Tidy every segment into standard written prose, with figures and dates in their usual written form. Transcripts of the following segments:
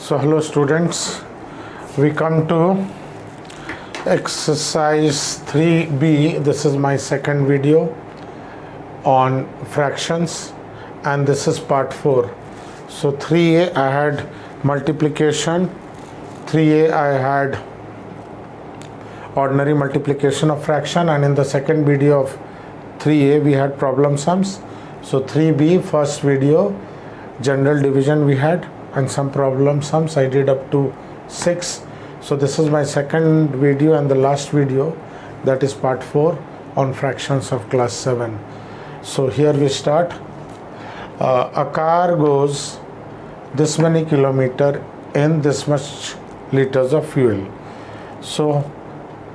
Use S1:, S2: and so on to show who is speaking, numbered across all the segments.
S1: So hello students, we come to exercise 3b. This is my second video on fractions and this is part 4. So 3a I had multiplication, 3a I had ordinary multiplication of fraction, and in the second video of 3a we had problem sums. So 3b, first video, general division we had and some problem sums. I did up to 6. So this is my second video and the last video, that is part 4 on fractions of class 7. So here we start. A car goes this many kilometer in this much liters of fuel. So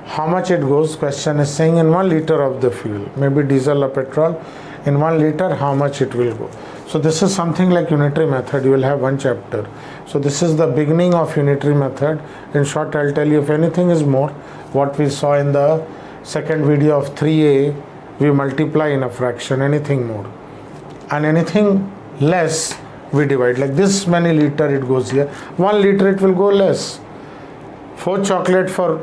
S1: how much it goes? Question is saying in 1 liter of the fuel, maybe diesel or petrol, in 1 liter how much it will go. So this is something like unitary method. You will have one chapter. So this is the beginning of unitary method. In short, I'll tell you, if anything is more, what we saw in the second video of 3a, we multiply in a fraction, anything more, and anything less we divide. Like this many liter it goes here, 1 liter it will go less. 4 chocolate for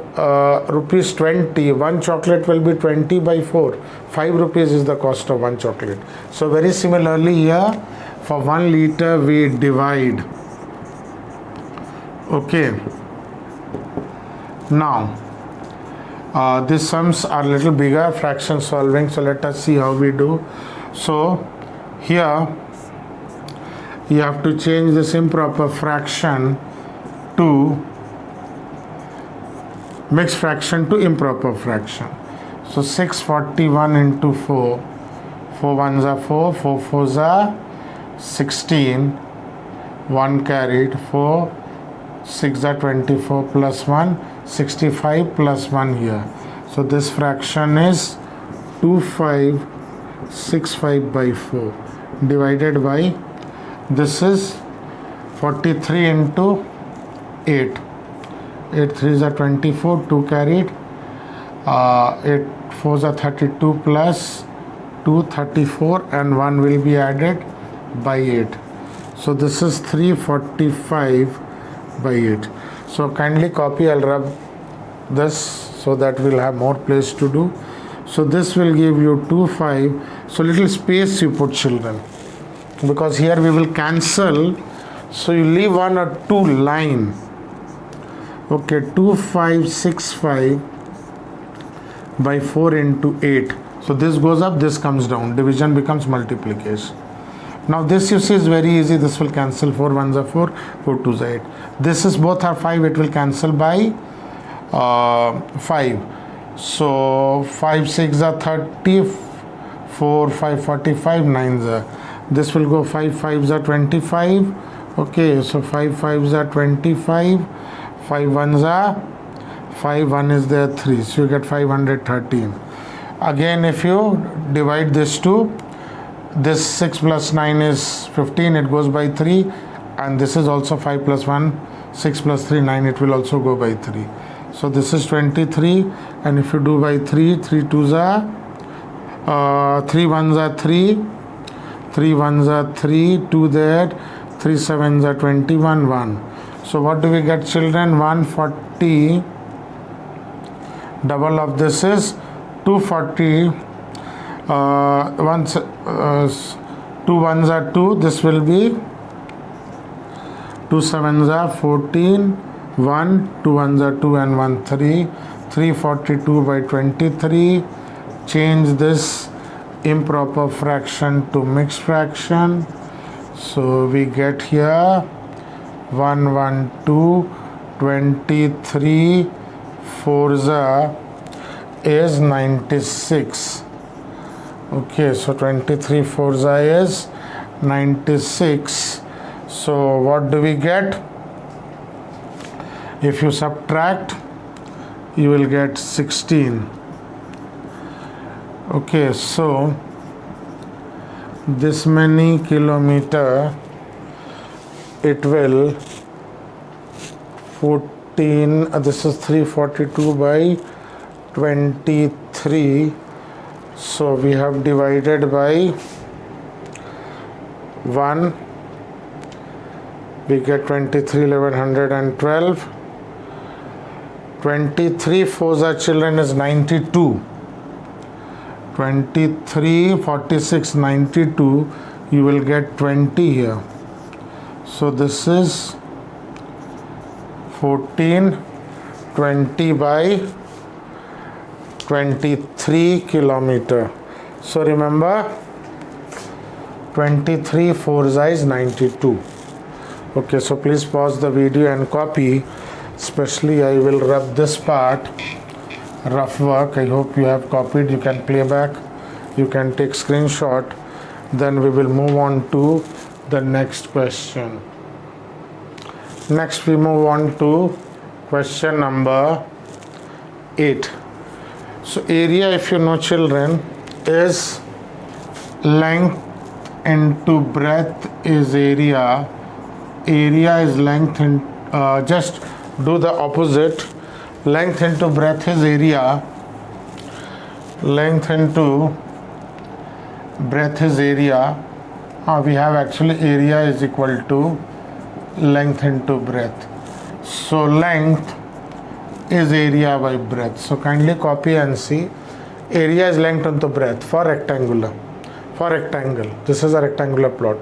S1: rupees 20, 1 chocolate will be 20 by 4, 5 rupees is the cost of 1 chocolate. So very similarly here, for 1 liter we divide. Okay, now these sums are little bigger, fraction solving, so let us see how we do. So here you have to change this improper fraction to mixed fraction to improper fraction. So 641 into 4, 4 ones are 4, 4 fours are 16, 1 carried, 4 6 are 24 plus 1, 65 plus 1 here. So this fraction is 2565 by 4 divided by, this is 43 into 8. 8 3s are 24, 2 carried, 8 4s are 32 plus 2, 34, and 1 will be added by 8. So this is 345 by 8. So kindly copy, I'll rub this so that we'll have more place to do. So this will give you 25. So little space you put, children, because here we will cancel. So you leave 1 or 2 line. Okay, 2565 by 4 into 8. So this goes up, this comes down. Division becomes multiplication. Now this you see is very easy. This will cancel. 4 1s are 4, 4 2s are 8. This is both are 5. It will cancel by 5. So 5 6 are 30, 4 5 45, 9s are. This will go 5 5s are 25. Okay, so 5 5s are 25. 5 1s are 5, 1 is there 3, so you get 513. Again, if you divide this to this, 6 plus 9 is 15, it goes by 3, and this is also 5 plus 1, 6 plus 3 9, it will also go by 3. So this is 23, and if you do by 3, 3 2s are 3 1s are 3, 3 1s are 3, 2 there, 3 7s are 21, 1. So what do we get, children? 140, double of this is 240, 2 ones are 2, this will be 2 sevens are 14, 1, 2 ones are 2 and 1 3, 342 by 23. Change this improper fraction to mixed fraction. So we get here 1 1 2, 23 4s is 96. Okay, so 23 4s is 96. So what do we get? If you subtract, you will get 16. Okay, so this many kilometer, it will 14, this is 342 by 23. So we have divided by 1 we get 23 1112. 23 fours are children is 92. 23 46 92, you will get 20 here. So this is 14 20 by 23 kilometer. So remember, 23 fours is 92. Okay, so please pause the video and copy. Especially I will rub this part, rough work. I hope you have copied. You can play back, you can take screenshot. Then we will move on to the next question. Next we move on to question number 8. So area, if you know children, is length into breadth is area. Area is length and just do the opposite. Length into breadth is area. Length into breadth is area. We have actually area is equal to length into breadth. So length is area by breadth. So kindly copy and see. Area is length into breadth for rectangular. For rectangle, this is a rectangular plot.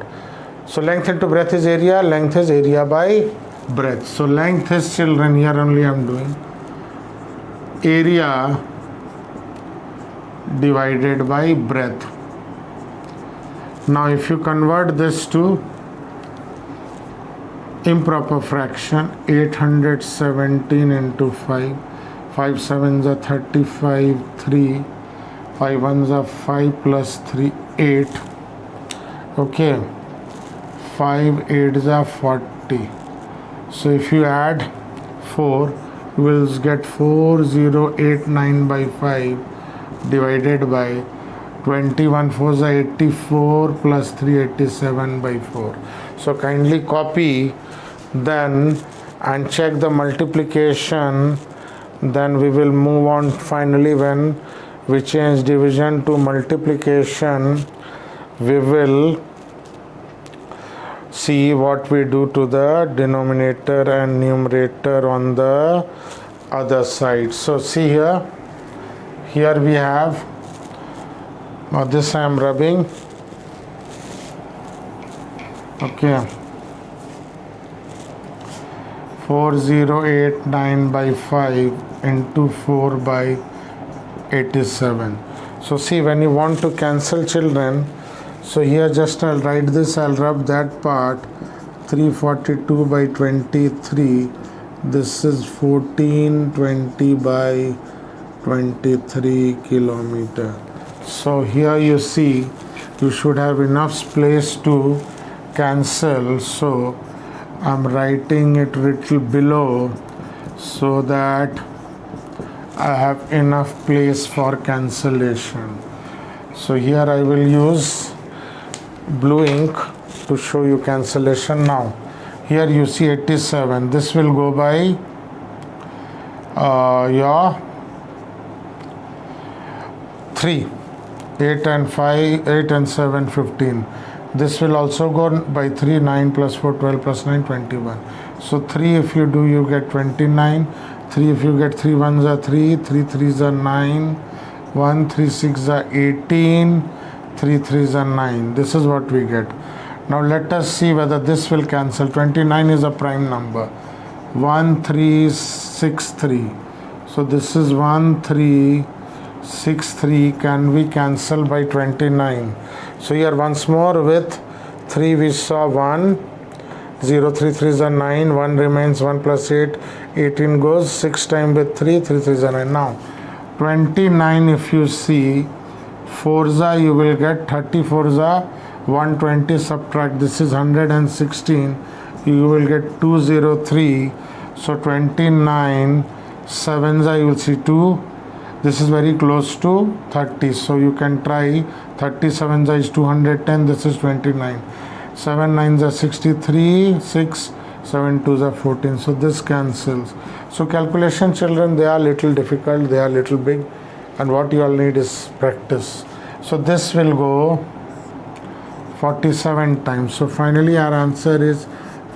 S1: So length into breadth is area. Length is area by breadth. So length is children, here only I am doing area divided by breadth. Now if you convert this to improper fraction, 817 into 5, 5 sevens are 35, 3, 5 ones are 5 plus 3, 8. Okay, 5 8s are 40. So if you add 4, you will get 4089 by 5 divided by 21 4s are 84 plus 387 by 4. So kindly copy then and check the multiplication. Then we will move on finally. When we change division to multiplication, we will see what we do to the denominator and numerator on the other side. So see here we have this I am rubbing. Okay, 4089 by 5 into 4 by 87. So see, when you want to cancel children, so here just I'll write this, I'll rub that part. 342 by 23, this is 1420 by 23 kilometer. So here you see you should have enough space to cancel. So I'm writing it little below so that I have enough place for cancellation. So here I will use blue ink to show you cancellation. Now here you see 87, this will go by your 3, 8 and 5, 8 and 7, 15. This will also go by 3, 9 plus 4, 12 plus 9, 21. So 3 if you do, you get 29. 3 if you get 3 ones are 3, 3 threes are 9, 1 3 6 are 18, 3 threes are 9. This is what we get. Now let us see whether this will cancel. 29 is a prime number. 1 3 6 3. So this is 1 3 6 3. Can we cancel by 29? So here once more with 3 we saw 1, 0 3 3s are 9, 1 remains, 1 plus 8, 18 goes, 6 times with 3, 3 3s are 9. Now 29 if you see, 4s you will get 34s 120, subtract, this is 116, you will get 203. So 29, 7s you will see 2, this is very close to 30, so you can try. 37 is 210, this is 29, 7 9s are 63, 6 7 2s are 14. So this cancels. So calculation children, they are little difficult, they are little big, and what you all need is practice. So this will go 47 times. So finally our answer is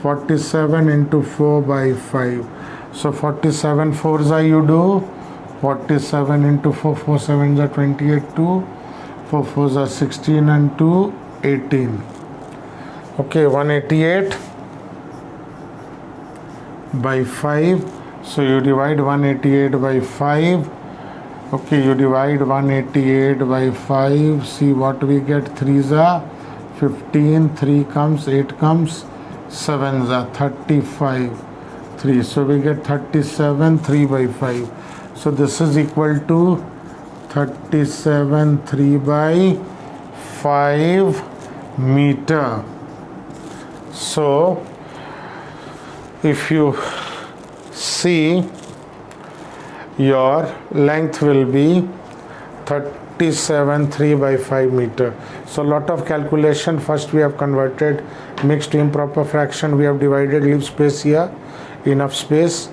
S1: 47 into 4 by 5. So 47 4s are you do 47 into 4, 4 7s are 28, 2, 4 4s are 16 and 2, 18. Okay, 188 by 5. So you divide 188 by 5. Okay, you divide 188 by 5. See what we get. 3s are 15, 3 comes, 8 comes, 7s are 35, 3. So we get 37, 3 by 5. So this is equal to 37, 3 by 5 meter. So if you see, your length will be 37, 3 by 5 meter. So lot of calculation. First we have converted mixed to improper fraction. We have divided, leave space here, enough space.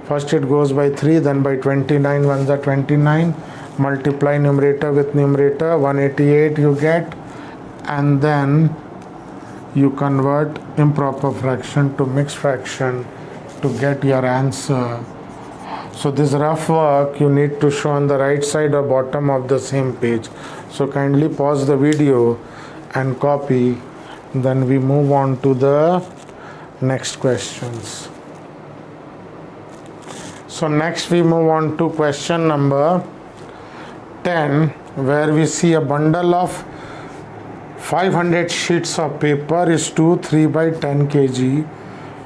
S1: First it goes by 3, then by 29, ones are 29. Multiply numerator with numerator, 188 you get, and then you convert improper fraction to mixed fraction to get your answer. So this rough work you need to show on the right side or bottom of the same page. So kindly pause the video and copy, then we move on to the next questions. So next we move on to question number 10, where we see a bundle of 500 sheets of paper is 2, 3 by 10 kg.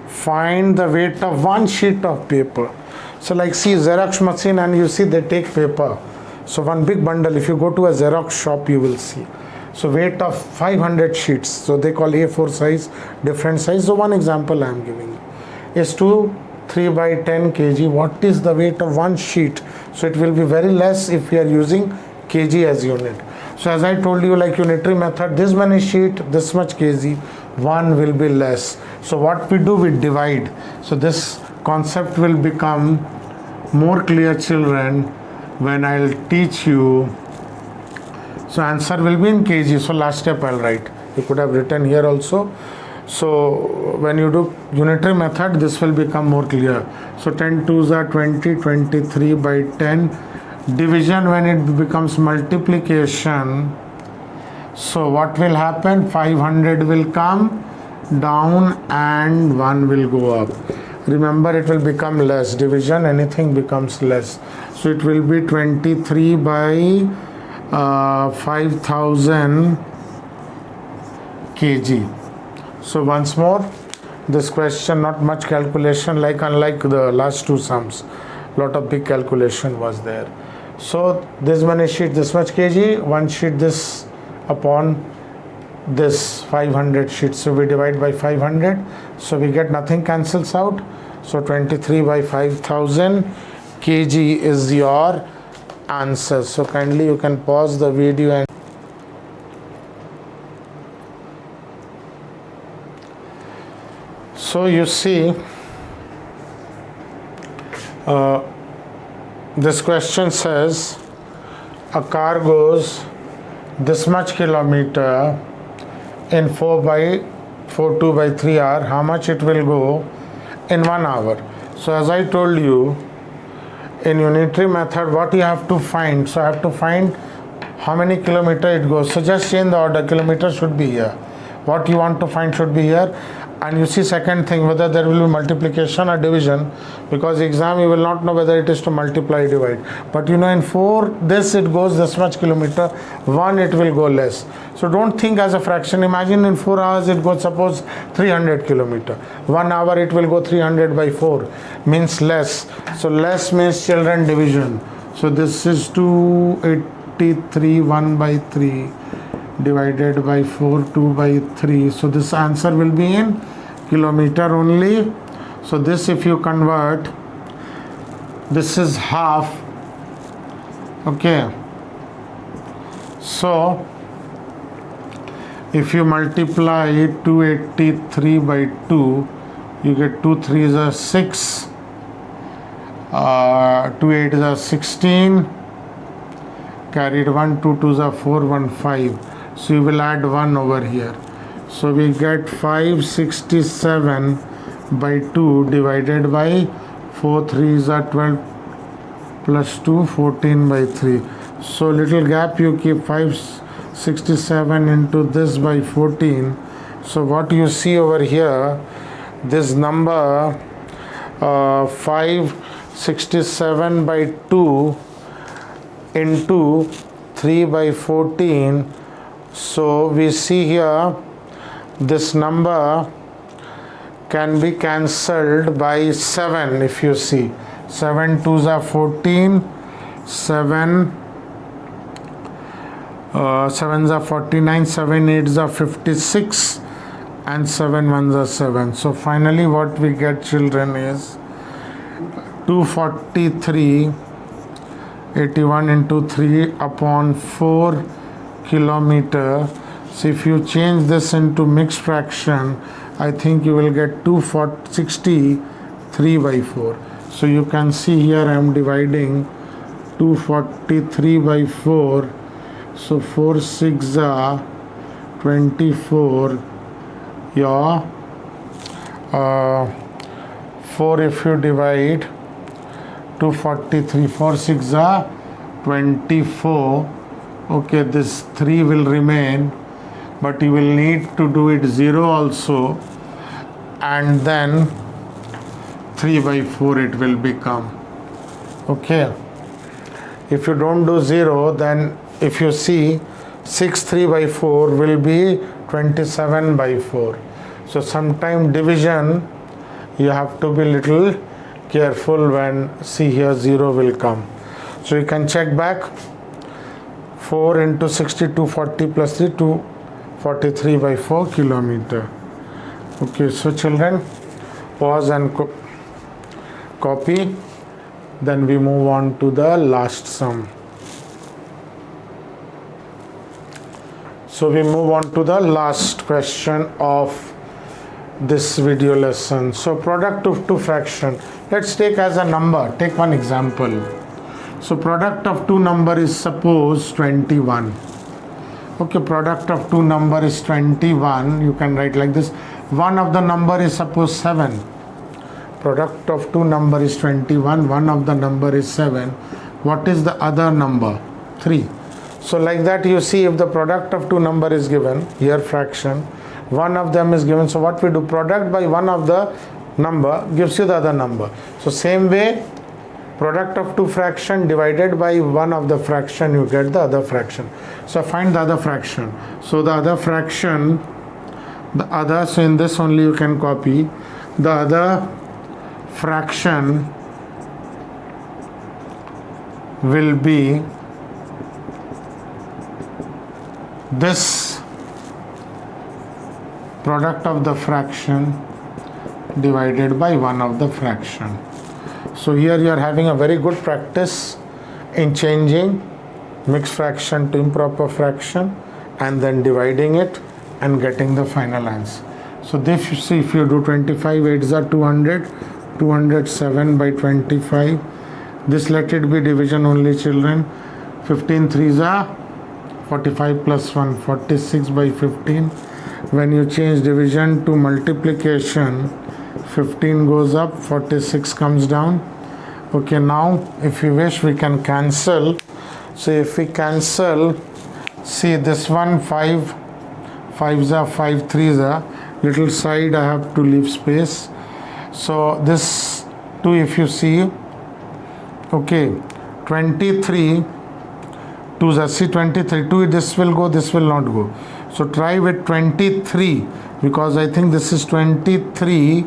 S1: Find the weight of one sheet of paper. So like see Xerox machine, and you see they take paper. So one big bundle, if you go to a Xerox shop you will see. So weight of 500 sheets. So they call A4 size, different size. So one example I am giving you is 2, 3 by 10 kg. What is the weight of one sheet? So it will be very less if we are using kg as unit. So as I told you, like unitary method, this many sheet, this much kg, one will be less. So what we do, we divide. So this concept will become more clear, children, when I'll teach you. So answer will be in kg. So last step I'll write. You could have written here also. So when you do unitary method, this will become more clear. So 10 2s are 20, 23 by 10. Division, when it becomes multiplication, so what will happen? 500 will come down and 1 will go up. Remember, it will become less. Division, anything becomes less. So it will be 23 by 5000 kg. So once more, this question, not much calculation, like unlike the last two sums, lot of big calculation was there. So this many sheet, this much kg, one sheet this upon this 500 sheets. So we divide by 500. So we get nothing cancels out. So 23 by 5000 kg is your answer. So kindly you can pause the video and so you see this question says a car goes this much kilometer in 4 2 by 3 hour. How much it will go in 1 hour? So as I told you, in unitary method, what you have to find? So I have to find how many kilometer it goes. So just change the order. Kilometer should be here. What you want to find should be here. And you see second thing, whether there will be multiplication or division, because exam you will not know whether it is to multiply, divide. But you know in 4 this it goes this much kilometer, 1 it will go less. So don't think as a fraction. Imagine in 4 hours it goes suppose 300 kilometer. 1 hour it will go 300 by 4, means less. So less means children division. So this is 283 1 by 3 divided by 4 2 by 3. So this answer will be in kilometer only. So this if you convert, this is half. Okay, so if you multiply 283 by 2, you get 2 3s are 6, 2 8s are 16, carried 1 2 2s are 4 1 5. So you will add 1 over here. So we get 567 by 2 divided by 4 3s are 12 plus 2 14 by 3. So little gap you keep, 567 into this by 14. So what you see over here, this number 567 by 2 into 3 by 14. So we see here this number can be cancelled by 7. If you see, 7 2s are 14, 7 7s are 49, 7 8s are 56, and 7 1s are 7. So finally what we get, children, is 243 81 into 3 upon 4 kilometer. So if you change this into mixed fraction, I think you will get 263 by 4. So you can see here I am dividing 243 by 4. So 4 6 are 24. Yeah, 4 if you divide 243, 4 6 are 24. Okay, this 3 will remain, but you will need to do it 0 also, and then 3 by 4 it will become. Okay, if you don't do 0, then if you see 6 3 by 4 will be 27 by 4. So sometime division you have to be little careful when see here 0 will come. So you can check back, 4 into 62 40 plus 3 243 by 4 kilometer. Okay, so children, pause and copy, then we move on to the last sum. So we move on to the last question of this video lesson. So product of two fraction, let's take as a number, take one example. So product of two number is suppose 21. Okay, product of two number is 21. You can write like this. One of the number is suppose 7. Product of two number is 21. One of the number is 7. What is the other number? 3. So like that you see, if the product of two number is given, here fraction, one of them is given. So what we do, product by one of the number gives you the other number. So same way, product of two fraction divided by one of the fraction, you get the other fraction. So find the other fraction. So the other fraction, so in this only you can copy, the other fraction will be this product of the fraction divided by one of the fraction. So here you are having a very good practice in changing mixed fraction to improper fraction and then dividing it and getting the final answer. So this, you see, if you do 25 8s are 200, 207 by 25. This let it be division only, children. 15 3s are 45 plus 1, 46 by 15. When you change division to multiplication, 15 goes up, 46 comes down. Okay, now if you wish we can cancel. So if we cancel, see this one, 5 5s are 5 3s are, little side I have to leave space. So this 2, if you see, okay, 23 2s are, see 23, 2, this will go, this will not go. So try with 23, because I think this is 23.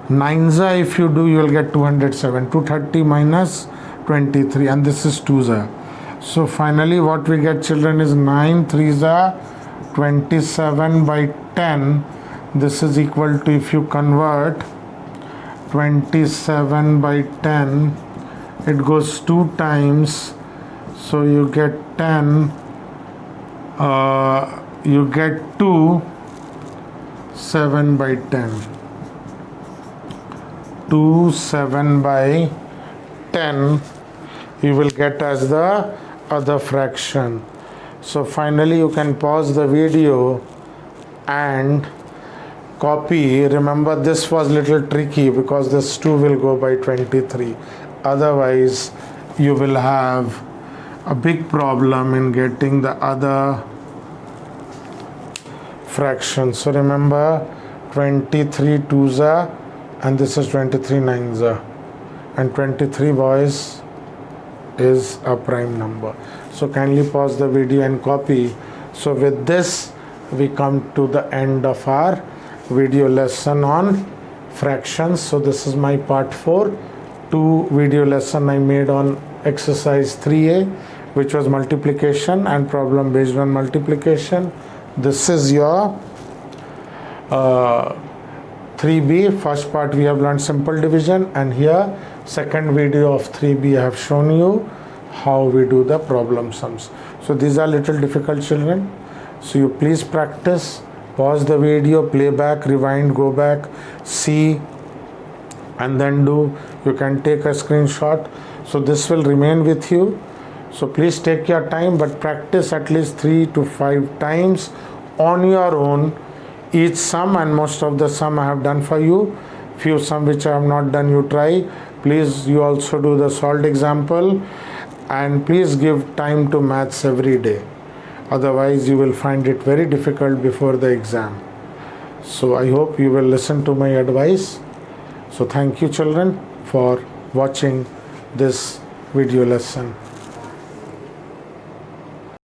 S1: 9s are, if you do, you will get 207. 230 minus 23, and this is 2s are. So finally what we get, children, is 9 3s are 27 by 10. This is equal to, if you convert 27 by 10, it goes 2 times. So you get 10, you get 2 7 by 10. 2 7 by 10 you will get as the other fraction. So finally you can pause the video and copy. Remember, this was little tricky because this 2 will go by 23. Otherwise you will have a big problem in getting the other fraction. So remember, 23 2s are, and this is 23 9s are, and 23 boys is a prime number. So kindly pause the video and copy. So with this we come to the end of our video lesson on fractions. So this is my part 4. 2 video lesson I made on exercise 3A, which was multiplication and problem based on multiplication. This is your 3B. First part we have learned simple division, and here second video of 3B I have shown you how we do the problem sums. So these are little difficult, children, so you please practice. Pause the video, play back, rewind, go back, see, and then do. You can take a screenshot, so this will remain with you. So please take your time, but practice at least 3 to 5 times on your own each sum, and most of the sum I have done for you. Few sum which I have not done, you try. Please, you also do the solved example, and please give time to maths every day. Otherwise you will find it very difficult before the exam. So I hope you will listen to my advice. So thank you, children, for watching this video lesson.